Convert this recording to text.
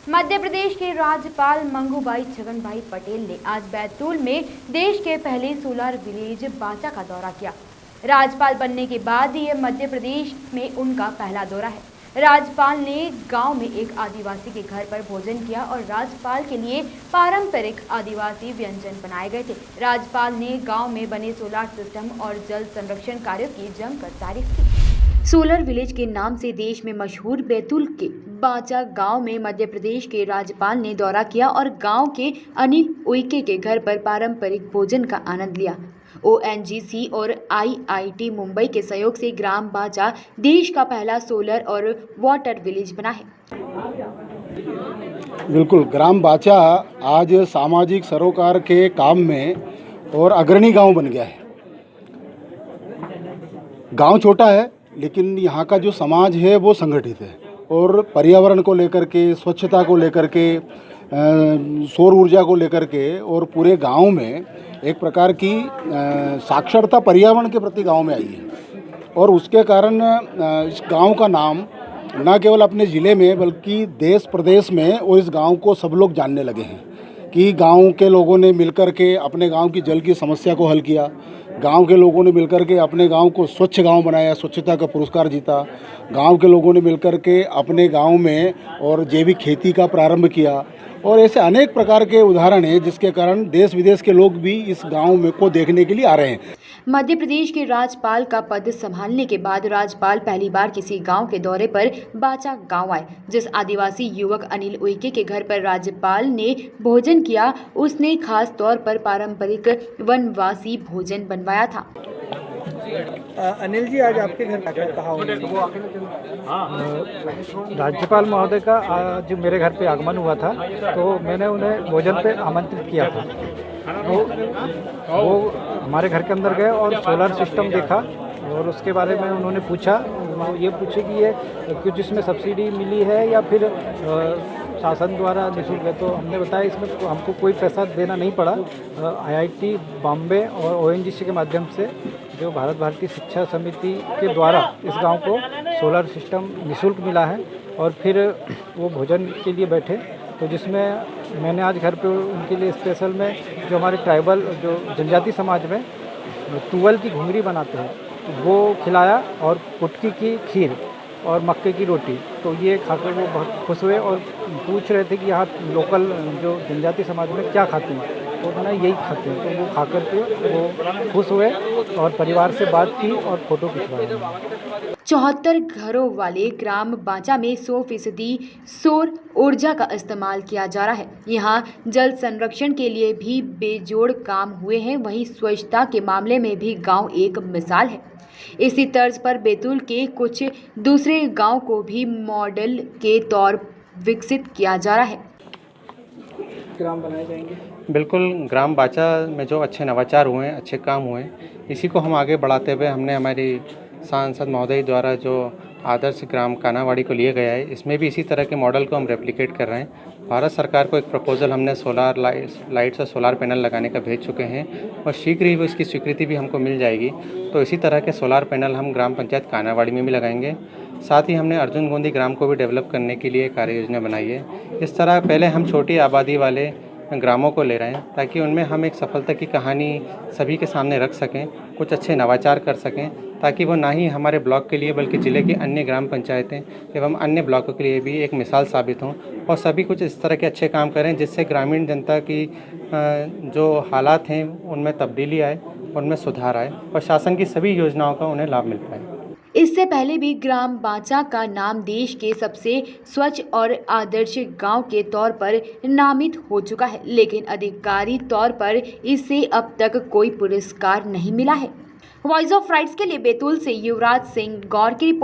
मध्य प्रदेश के राज्यपाल मंगूभाई छगनभाई पटेल ने आज बैतूल में देश के पहले सोलर विलेज बाचा का दौरा किया। राज्यपाल बनने के बाद यह मध्य प्रदेश में उनका पहला दौरा है। राज्यपाल ने गांव में एक आदिवासी के घर पर भोजन किया और राज्यपाल के लिए पारंपरिक आदिवासी व्यंजन बनाए गए थे। राज्यपाल ने गांव में बने सोलर सिस्टम और जल संरक्षण कार्यों की जमकर तारीफ की। सोलर विलेज के नाम से देश में मशहूर बैतूल के बाचा गांव में मध्य प्रदेश के राज्यपाल ने दौरा किया और गांव के अनिल उइके के घर पर पारंपरिक भोजन का आनंद लिया। ONGC और IIT मुंबई के सहयोग से ग्राम बाचा देश का पहला सोलर और वाटर विलेज बना है। बिल्कुल, ग्राम बाचा आज सामाजिक सरोकार के काम में और अग्रणी गांव बन गया है। गांव छोटा है लेकिन यहाँ का जो समाज है वो संगठित है और पर्यावरण को लेकर के, स्वच्छता को लेकर के, सौर ऊर्जा को लेकर के और पूरे गांव में एक प्रकार की साक्षरता पर्यावरण के प्रति गांव में आई है। और उसके कारण इस गांव का नाम न केवल अपने ज़िले में बल्कि देश प्रदेश में और इस गांव को सब लोग जानने लगे हैं कि गांव के लोगों ने मिलकर के अपने गांव की जल की समस्या को हल किया। गांव के लोगों ने मिलकर के अपने गांव को स्वच्छ गांव बनाया, स्वच्छता का पुरस्कार जीता। गांव के लोगों ने मिलकर के अपने गांव में और जैविक खेती का प्रारंभ किया और ऐसे अनेक प्रकार के उदाहरण हैं जिसके कारण देश विदेश के लोग भी इस गांव में को देखने के लिए आ रहे हैं। मध्य प्रदेश के राज्यपाल का पद संभालने के बाद राज्यपाल पहली बार किसी गांव के दौरे पर बाचा गांव आए। जिस आदिवासी युवक अनिल उइके के घर पर राज्यपाल ने भोजन किया, उसने खास तौर पर पारंपरिक वनवासी भोजन बनवाया था। अनिल जी, आज आपके घर पर कहाँ राज्यपाल महोदय का आज मेरे घर पे आगमन हुआ था, तो मैंने उन्हें भोजन पे आमंत्रित किया था। वो हमारे घर के अंदर गए और सोलर सिस्टम देखा और उसके बारे में उन्होंने पूछा, ये पूछे कि ये कुछ इसमें सब्सिडी मिली है या फिर शासन द्वारा निःशुल्क है। तो हमने बताया इसमें तो हमको कोई पैसा देना नहीं पड़ा। IIT बॉम्बे और ONGC के माध्यम से जो भारत भारतीय शिक्षा समिति के द्वारा इस गांव को सोलर सिस्टम निःशुल्क मिला है। और फिर वो भोजन के लिए बैठे, तो जिसमें मैंने आज घर पे उनके लिए स्पेशल में जो हमारे ट्राइबल जो जनजाति समाज में तुवल की घुंगरी बनाते हैं वो खिलाया और पुटकी की खीर और मक्के की रोटी। तो ये खाकर वो बहुत खुश हुए और पूछ रहे थे कि यहाँ लोकल जो जनजाति समाज में क्या खाते हैं, तो उन्होंने यही खाते हैं। तो वो खा कर के वो खुश हुए और परिवार से बात की और फोटो खिंचवाया। 74 घरों वाले ग्राम बाचा में 100% सौर ऊर्जा का इस्तेमाल किया जा रहा है। यहाँ जल संरक्षण के लिए भी बेजोड़ काम हुए हैं। वहीं स्वच्छता के मामले में भी गांव एक मिसाल है। इसी तर्ज पर बैतूल के कुछ दूसरे गांव को भी मॉडल के तौर विकसित किया जा रहा है। ग्राम बनाए जाएंगे। बिल्कुल, ग्राम बाचा में जो अच्छे नवाचार हुए हैं, अच्छे काम हुए हैं, इसी को हम आगे बढ़ाते हुए हमने हमारी सांसद महोदय द्वारा जो आदर्श ग्राम कानावाड़ी को लिया गया है, इसमें भी इसी तरह के मॉडल को हम रेप्लिकेट कर रहे हैं। भारत सरकार को एक प्रपोजल हमने सोलर लाइट्स और सोलर पैनल लगाने का भेज चुके हैं और शीघ्र ही वो इसकी स्वीकृति भी हमको मिल जाएगी। तो इसी तरह के सोलर पैनल हम ग्राम पंचायत कानावाड़ी में भी लगाएंगे। साथ ही हमने अर्जुन गोंदी ग्राम को भी डेवलप करने के लिए कार्य योजना बनाई है। इस तरह पहले हम छोटी आबादी वाले ग्रामों को ले रहे हैं ताकि उनमें हम एक सफलता की कहानी सभी के सामने रख सकें, कुछ अच्छे नवाचार कर सकें, ताकि वो ना ही हमारे ब्लॉक के लिए बल्कि ज़िले की अन्य ग्राम पंचायतें एवं अन्य ब्लॉकों के लिए भी एक मिसाल साबित हों और सभी कुछ इस तरह के अच्छे काम करें जिससे ग्रामीण जनता की जो हालात हैं उनमें तब्दीली आए, उनमें सुधार आए और शासन की सभी योजनाओं का उन्हें लाभ मिल पाए। इससे पहले भी ग्राम बाचा का नाम देश के सबसे स्वच्छ और आदर्श गांव के तौर पर नामित हो चुका है, लेकिन आधिकारिक तौर पर इससे अब तक कोई पुरस्कार नहीं मिला है। वॉइस ऑफ राइट्स के लिए बैतूल से युवराज सिंह गौर की रिपोर्ट।